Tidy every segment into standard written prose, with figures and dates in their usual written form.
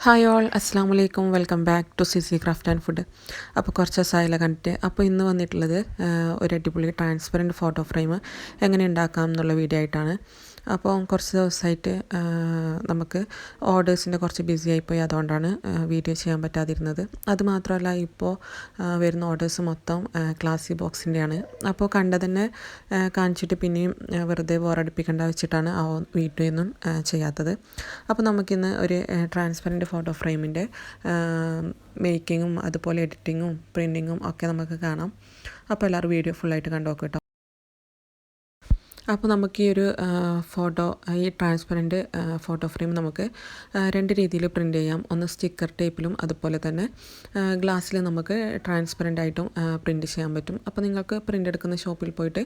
Hi all അസ്സാം വലൈക്കും welcome back to C C craft and food. അപ്പോൾ കുറച്ച് ദിവസമായില്ല കണ്ടിട്ട്. അപ്പോൾ ഇന്ന് വന്നിട്ടുള്ളത് ഒരു അടിപൊളി ട്രാൻസ്പെറൻറ്റ് ഫോട്ടോ ഫ്രെയിം എങ്ങനെ ഉണ്ടാക്കാം എന്നുള്ള വീഡിയോ ആയിട്ടാണ്. അപ്പോൾ കുറച്ച് ദിവസമായിട്ട് നമുക്ക് ഓർഡേഴ്സിൻ്റെ കുറച്ച് ബിസി ആയിപ്പോയി, അതുകൊണ്ടാണ് വീഡിയോ ചെയ്യാൻ പറ്റാതിരുന്നത്. അതുമാത്രമല്ല ഇപ്പോൾ വരുന്ന ഓർഡേഴ്സ് മൊത്തം ക്ലാസി ബോക്സിൻ്റെയാണ്. അപ്പോൾ കണ്ടതന്നെ കാണിച്ചിട്ട് പിന്നെയും വെറുതെ ബോറടിപ്പിക്കേണ്ട വെച്ചിട്ടാണ് ആ വീഡിയോ ഒന്നും ചെയ്യാത്തത്. അപ്പോൾ നമുക്കിന്ന് ഒരു ട്രാൻസ്പെറൻറ്റ് ഫോട്ടോ ഫ്രെയിമിൻ്റെ മേക്കിങ്ങും അതുപോലെ എഡിറ്റിങ്ങും പ്രിൻറ്റിങ്ങും ഒക്കെ നമുക്ക് കാണാം. അപ്പോൾ എല്ലാവരും വീഡിയോ ഫുള്ളായിട്ട് കണ്ടു നോക്കുക കേട്ടോ. അപ്പോൾ നമുക്ക് ഈ ഒരു ഈ ട്രാൻസ്പെറൻറ്റ് ഫോട്ടോ ഫ്രെയിം നമുക്ക് രണ്ട് രീതിയിൽ പ്രിൻ്റ് ചെയ്യാം. ഒന്ന് സ്റ്റിക്കർ ടേപ്പിലും അതുപോലെ തന്നെ ഗ്ലാസ്സിൽ നമുക്ക് ട്രാൻസ്പെറൻ്റ് ആയിട്ടും പ്രിൻ്റ് ചെയ്യാൻ പറ്റും. അപ്പോൾ നിങ്ങൾക്ക് പ്രിൻ്റ് എടുക്കുന്ന ഷോപ്പിൽ പോയിട്ട്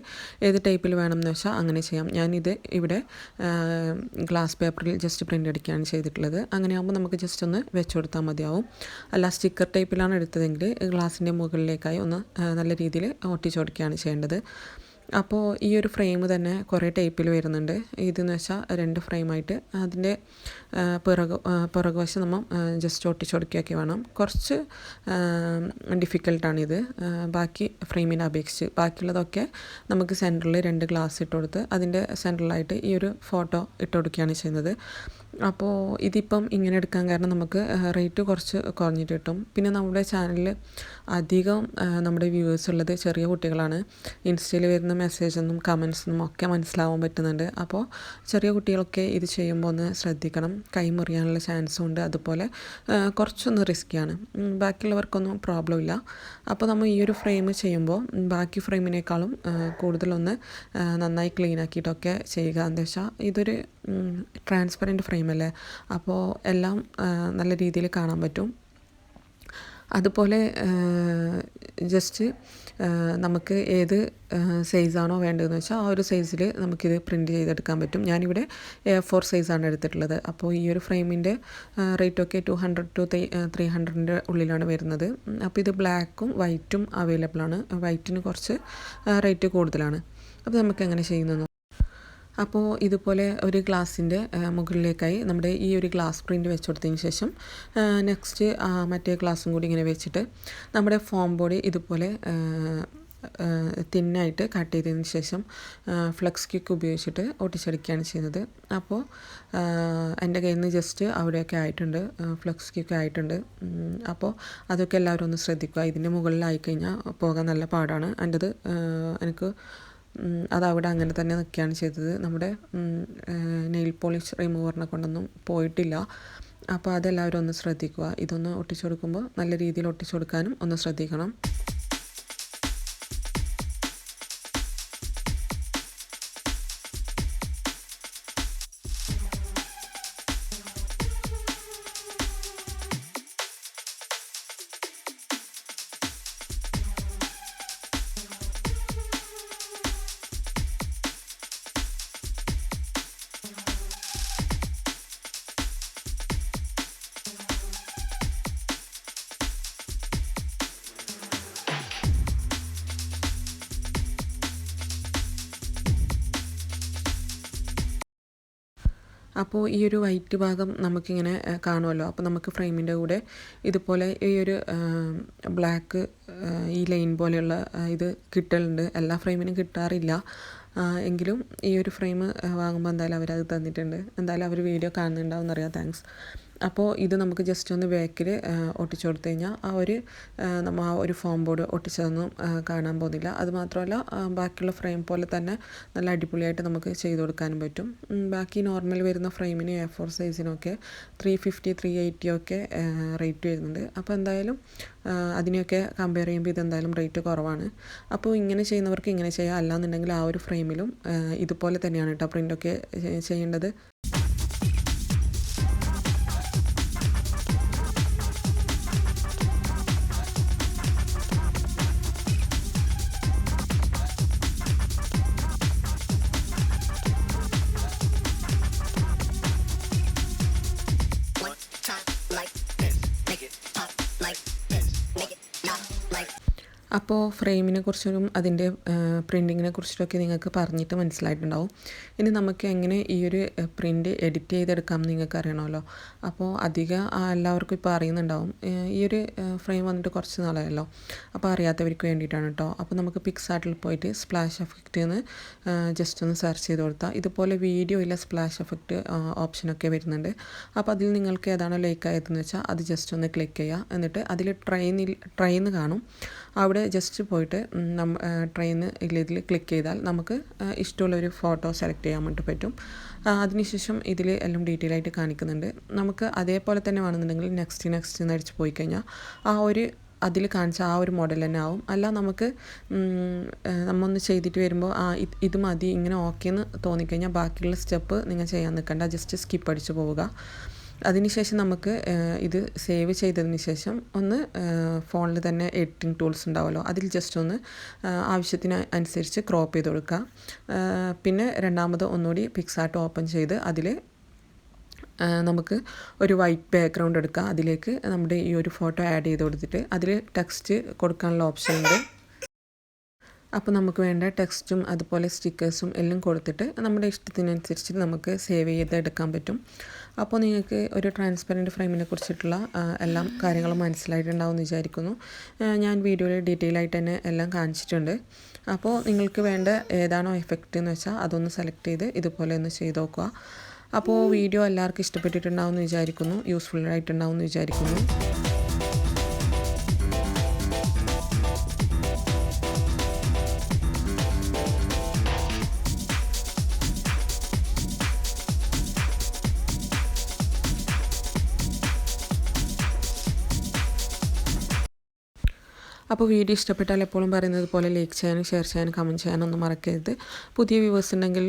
ഏത് ടൈപ്പിൽ വേണമെന്ന് വെച്ചാൽ അങ്ങനെ ചെയ്യാം. ഞാനിത് ഇവിടെ ഗ്ലാസ് പേപ്പറിൽ ജസ്റ്റ് പ്രിൻ്റ് അടിക്കുകയാണ് ചെയ്തിട്ടുള്ളത്. അങ്ങനെയാകുമ്പോൾ നമുക്ക് ജസ്റ്റ് ഒന്ന് വെച്ച് കൊടുത്താൽ മതിയാവും. അല്ല സ്റ്റിക്കർ ടൈപ്പിലാണ് എടുത്തതെങ്കിൽ ഗ്ലാസിൻ്റെ മുകളിലേക്കായി ഒന്ന് നല്ല രീതിയിൽ ഒട്ടിച്ചു കൊടുക്കുകയാണ് ചെയ്യേണ്ടത്. അപ്പോൾ ഈ ഒരു ഫ്രെയിം തന്നെ കുറേ ടൈപ്പിൽ വരുന്നുണ്ട്. ഇതെന്ന് വെച്ചാൽ രണ്ട് ഫ്രെയിമായിട്ട് അതിൻ്റെ പുറകുവശം നമ്മൾ ജസ്റ്റ് ഒട്ടിച്ച് കൊടുക്കുകയൊക്കെ വേണം. കുറച്ച് ഡിഫിക്കൽട്ടാണിത് ബാക്കി ഫ്രെയിമിനെ അപേക്ഷിച്ച്. ബാക്കിയുള്ളതൊക്കെ നമുക്ക് സെൻറ്ററിൽ രണ്ട് ഗ്ലാസ് ഇട്ട് കൊടുത്ത് അതിൻ്റെ സെൻറ്ററിലായിട്ട് ഈ ഒരു ഫോട്ടോ ഇട്ട് കൊടുക്കുകയാണ് ചെയ്യുന്നത്. അപ്പോൾ ഇതിപ്പം ഇങ്ങനെ എടുക്കാൻ കാരണം നമുക്ക് റേറ്റ് കുറച്ച് കുറഞ്ഞിട്ട് കിട്ടും. പിന്നെ നമ്മുടെ ചാനലിൽ അധികം നമ്മുടെ വ്യൂവേഴ്സ് ഉള്ളത് ചെറിയ കുട്ടികളാണ്. ഇൻസ്റ്റയിൽ വരുന്ന മെസ്സേജൊന്നും കമൻസൊന്നും ഒക്കെ മനസ്സിലാവാൻ പറ്റുന്നുണ്ട്. അപ്പോൾ ചെറിയ കുട്ടികളൊക്കെ ഇത് ചെയ്യുമ്പോൾ ഒന്ന് ശ്രദ്ധിക്കണം. കൈ മുറിയാനുള്ള ചാൻസും ഉണ്ട്. അതുപോലെ കുറച്ചൊന്ന് റിസ്ക്കിയാണ്. ബാക്കിയുള്ളവർക്കൊന്നും പ്രോബ്ലം ഇല്ല. അപ്പോൾ നമ്മൾ ഈ ഒരു ഫ്രെയിം ചെയ്യുമ്പോൾ ബാക്കി ഫ്രെയിമിനേക്കാളും കൂടുതലൊന്ന് നന്നായി ക്ലീൻ ആക്കിയിട്ടൊക്കെ ചെയ്യുക. എന്താ വെച്ചാൽ ഇതൊരു ട്രാൻസ്പെറൻറ്റ് ഫ്രെയിമല്ലേ, അപ്പോൾ എല്ലാം നല്ല രീതിയിൽ കാണാൻ പറ്റും. അതുപോലെ ജസ്റ്റ് നമുക്ക് ഏത് സൈസാണോ വേണ്ടതെന്ന് വെച്ചാൽ ആ ഒരു സൈസിൽ നമുക്കിത് പ്രിൻറ്റ് ചെയ്തെടുക്കാൻ പറ്റും. ഞാനിവിടെ A4 സൈസാണ് എടുത്തിട്ടുള്ളത്. അപ്പോൾ ഈ ഒരു ഫ്രെയിമിൻ്റെ റേറ്റൊക്കെ 200 to 300 ഉള്ളിലാണ് വരുന്നത്. അപ്പോൾ ഇത് ബ്ലാക്കും വൈറ്റും അവൈലബിൾ ആണ്. വൈറ്റിന് കുറച്ച് റേറ്റ് കൂടുതലാണ്. അപ്പോൾ നമുക്ക് എങ്ങനെ ചെയ്യുന്നത്. അപ്പോൾ ഇതുപോലെ ഒരു ഗ്ലാസിൻ്റെ മുകളിലേക്കായി നമ്മുടെ ഈ ഒരു ഗ്ലാസ് പ്രിൻ്റ് വെച്ച് കൊടുത്തതിന് ശേഷം നെക്സ്റ്റ് മറ്റേ ഗ്ലാസും കൂടി ഇങ്ങനെ വെച്ചിട്ട് നമ്മുടെ ഫോം ബോഡി ഇതുപോലെ തിന്നായിട്ട് കട്ട് ചെയ്തതിന് ശേഷം ഫ്ലെക്സ് ക്വിക്ക് ഉപയോഗിച്ചിട്ട് ഒട്ടിച്ചടിക്കുകയാണ് ചെയ്യുന്നത്. അപ്പോൾ എൻ്റെ കയ്യിൽ നിന്ന് ജസ്റ്റ് അവിടെയൊക്കെ ആയിട്ടുണ്ട്, ഫ്ലെക്സ് ക്വിക്ക് ആയിട്ടുണ്ട്. അപ്പോൾ അതൊക്കെ എല്ലാവരും ഒന്ന് ശ്രദ്ധിക്കുക. ഇതിൻ്റെ മുകളിലായിക്കഴിഞ്ഞാൽ പോകാൻ നല്ല പാടാണ്. എൻ്റെത് എനിക്ക് അതവിടെ അങ്ങനെ തന്നെ നിൽക്കുകയാണ് ചെയ്തത്. നമ്മുടെ നെയിൽ പോളിഷ് റിമൂവറിനെ കൊണ്ടൊന്നും പോയിട്ടില്ല. അപ്പോൾ അതെല്ലാവരും ഒന്ന് ശ്രദ്ധിക്കുക. ഇതൊന്ന് ഒട്ടിച്ചു കൊടുക്കുമ്പോൾ നല്ല രീതിയിൽ ഒട്ടിച്ചു കൊടുക്കാനും ഒന്ന് ശ്രദ്ധിക്കണം. അപ്പോൾ ഈ ഒരു വൈറ്റ് ഭാഗം നമുക്കിങ്ങനെ കാണുമല്ലോ. അപ്പോൾ നമുക്ക് ഫ്രെയിമിൻ്റെ കൂടെ ഇതുപോലെ ഈ ഒരു ബ്ലാക്ക് ഈ ലൈൻ പോലെയുള്ള ഇത് കിട്ടലുണ്ട്. എല്ലാ ഫ്രെയിമിനും കിട്ടാറില്ല. എങ്കിലും ഈ ഒരു ഫ്രെയിം വാങ്ങുമ്പോൾ എന്തായാലും അവരത് തന്നിട്ടുണ്ട്. എന്തായാലും അവർ വീഡിയോ കാണുന്നുണ്ടാവും എന്നറിയാം. താങ്ക്സ്. അപ്പോൾ ഇത് നമുക്ക് ജസ്റ്റ് ഒന്ന് ബാക്കിൽ ഒട്ടിച്ചു കൊടുത്തു കഴിഞ്ഞാൽ നമ്മൾ ആ ഒരു ഫോം ബോർഡ് ഒട്ടിച്ചതൊന്നും കാണാൻ പോകുന്നില്ല. അതുമാത്രമല്ല ബാക്കിയുള്ള ഫ്രെയിം പോലെ തന്നെ നല്ല അടിപൊളിയായിട്ട് നമുക്ക് ചെയ്ത് കൊടുക്കാനും പറ്റും. ബാക്കി നോർമൽ വരുന്ന ഫ്രെയിമിന് A4 സൈസിനൊക്കെ 350 380 ഒക്കെ റേറ്റ് വരുന്നുണ്ട്. അപ്പോൾ എന്തായാലും അതിനെയൊക്കെ കമ്പയർ ചെയ്യുമ്പോൾ ഇതെന്തായാലും റേറ്റ് കുറവാണ്. അപ്പോൾ ഇങ്ങനെ ചെയ്യുന്നവർക്ക് ഇങ്ങനെ ചെയ്യാം. അല്ലാന്നുണ്ടെങ്കിൽ ആ ഒരു ഫ്രെയിമിലും ഇതുപോലെ തന്നെയാണ് കേട്ടോ പ്രിൻ്റൊക്കെ ചെയ്യേണ്ടത്. അപ്പോൾ ഫ്രെയിമിനെ കുറിച്ചും അതിൻ്റെ പ്രിൻറ്റിങ്ങിനെ കുറിച്ചിട്ടൊക്കെ നിങ്ങൾക്ക് പറഞ്ഞിട്ട് മനസ്സിലായിട്ടുണ്ടാവും. ഇനി നമുക്ക് എങ്ങനെ ഈ ഒരു പ്രിൻ്റ് എഡിറ്റ് ചെയ്തെടുക്കാം എന്ന് നിങ്ങൾക്ക് അറിയണമല്ലോ. അപ്പോൾ അധികം എല്ലാവർക്കും ഇപ്പോൾ അറിയുന്നുണ്ടാവും. ഈ ഒരു ഫ്രെയിം വന്നിട്ട് കുറച്ച് നാളായല്ലോ. അപ്പോൾ അറിയാത്തവർക്ക് വേണ്ടിയിട്ടാണ് കേട്ടോ. അപ്പോൾ നമുക്ക് പിക്സാർട്ടിൽ പോയിട്ട് സ്പ്ലാഷ് എഫക്റ്റ് എന്ന് ജസ്റ്റ് ഒന്ന് സെർച്ച് ചെയ്ത് കൊടുത്താൽ ഇതുപോലെ വീഡിയോയിലെ സ്പ്ലാഷ് എഫക്റ്റ് ഓപ്ഷനൊക്കെ വരുന്നുണ്ട്. അപ്പോൾ അതിൽ നിങ്ങൾക്ക് ഏതാണോ ലൈക്ക് ആയതെന്ന് വെച്ചാൽ അത് ജസ്റ്റ് ഒന്ന് ക്ലിക്ക് ചെയ്യുക. എന്നിട്ട് അതിൽ ട്രെയിൻ കാണും. അവിടെ ജസ്റ്റ് പോയിട്ട് ട്രെയിന് ഇതിൽ ക്ലിക്ക് ചെയ്താൽ നമുക്ക് ഇഷ്ടമുള്ളൊരു ഫോട്ടോ സെലക്ട് ചെയ്യാൻ വേണ്ടി പറ്റും. അതിനുശേഷം ഇതിൽ എല്ലാം ഡീറ്റെയിൽ ആയിട്ട് കാണിക്കുന്നുണ്ട്. നമുക്ക് അതേപോലെ തന്നെ വേണമെന്നുണ്ടെങ്കിൽ നെക്സ്റ്റ് എന്ന് അടിച്ച് പോയി കഴിഞ്ഞാൽ ആ ഒരു അതിൽ കാണിച്ച ആ ഒരു മോഡൽ തന്നെ ആവും. അല്ല നമുക്ക് നമ്മൊന്ന് ചെയ്തിട്ട് വരുമ്പോൾ ഇത് മതി ഇങ്ങനെ ഓക്കെ എന്ന് തോന്നിക്കഴിഞ്ഞാൽ ബാക്കിയുള്ള സ്റ്റെപ്പ് നിങ്ങൾ ചെയ്യാൻ നിൽക്കണ്ട, ജസ്റ്റ് സ്കിപ്പ് അടിച്ച് പോവുക. അതിനുശേഷം നമുക്ക് ഇത് സേവ് ചെയ്തതിന് ശേഷം ഒന്ന് ഫോണിൽ തന്നെ എഡിറ്റിംഗ് ടൂൾസ് ഉണ്ടാവുമല്ലോ, അതിൽ ജസ്റ്റ് ഒന്ന് ആവശ്യത്തിന് അനുസരിച്ച് ക്രോപ്പ് ചെയ്ത് കൊടുക്കുക. പിന്നെ രണ്ടാമത് ഒന്നുകൂടി പിക്സാർട്ട് ഓപ്പൺ ചെയ്ത് അതിൽ നമുക്ക് ഒരു വൈറ്റ് ബാക്ക്ഗ്രൗണ്ട് എടുക്കുക. അതിലേക്ക് നമ്മുടെ ഈ ഒരു ഫോട്ടോ ആഡ് ചെയ്ത് കൊടുത്തിട്ട് അതിൽ ടെക്സ്റ്റ് കൊടുക്കാനുള്ള ഓപ്ഷൻ ഉണ്ട്. അപ്പോൾ നമുക്ക് വേണ്ട ടെക്സ്റ്റും അതുപോലെ സ്റ്റിക്കേഴ്സും എല്ലാം കൊടുത്തിട്ട് നമ്മുടെ ഇഷ്ടത്തിനനുസരിച്ച് നമുക്ക് സേവ് ചെയ്ത് എടുക്കാൻ പറ്റും. അപ്പോൾ നിങ്ങൾക്ക് ഒരു ട്രാൻസ്പെറൻറ്റ് ഫ്രെയിമിനെ കുറിച്ചിട്ടുള്ള എല്ലാ കാര്യങ്ങളും മനസ്സിലായിട്ടുണ്ടാവും എന്ന് വിചാരിക്കുന്നു. ഞാൻ വീഡിയോയിൽ ഡീറ്റെയിൽ ആയിട്ട് തന്നെ എല്ലാം കാണിച്ചിട്ടുണ്ട്. അപ്പോൾ നിങ്ങൾക്ക് വേണ്ട ഏതാണോ എഫക്റ്റ് എന്ന് വെച്ചാൽ അതൊന്ന് സെലക്ട് ചെയ്ത് ഇതുപോലെ ഒന്ന് ചെയ്ത് നോക്കുക. അപ്പോൾ വീഡിയോ എല്ലാവർക്കും ഇഷ്ടപ്പെട്ടിട്ടുണ്ടാവും എന്ന് വിചാരിക്കുന്നു, യൂസ്ഫുൾ ആയിട്ടുണ്ടാവും എന്ന് വിചാരിക്കുന്നു. അപ്പോൾ വീഡിയോ ഇഷ്ടപ്പെട്ടാൽ എപ്പോഴും പറയുന്നത് പോലെ ലൈക്ക് ചെയ്യാനും ഷെയർ ചെയ്യാനും കമൻറ്റ് ചെയ്യാനും ഒന്നും മറക്കരുത്. പുതിയ വ്യൂവേഴ്സ് ഉണ്ടെങ്കിൽ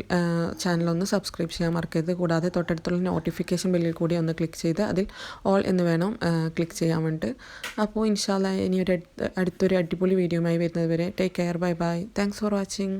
ചാനലൊന്ന് സബ്സ്ക്രൈബ് ചെയ്യാൻ മറക്കരുത്. കൂടാതെ തൊട്ടടുത്തുള്ള നോട്ടിഫിക്കേഷൻ ബെല്ലിൽ കൂടി ഒന്ന് ക്ലിക്ക് ചെയ്ത് അതിൽ ഓൾ എന്ന് വേണം ക്ലിക്ക് ചെയ്യാൻ വേണ്ടിയിട്ട്. അപ്പോൾ ഇൻഷാ അല്ലാഹ് ഇനി അടുത്തൊരു അടിപൊളി വീഡിയോയുമായി വരുന്നത് വരെ take care, bye bye, thanks for watching.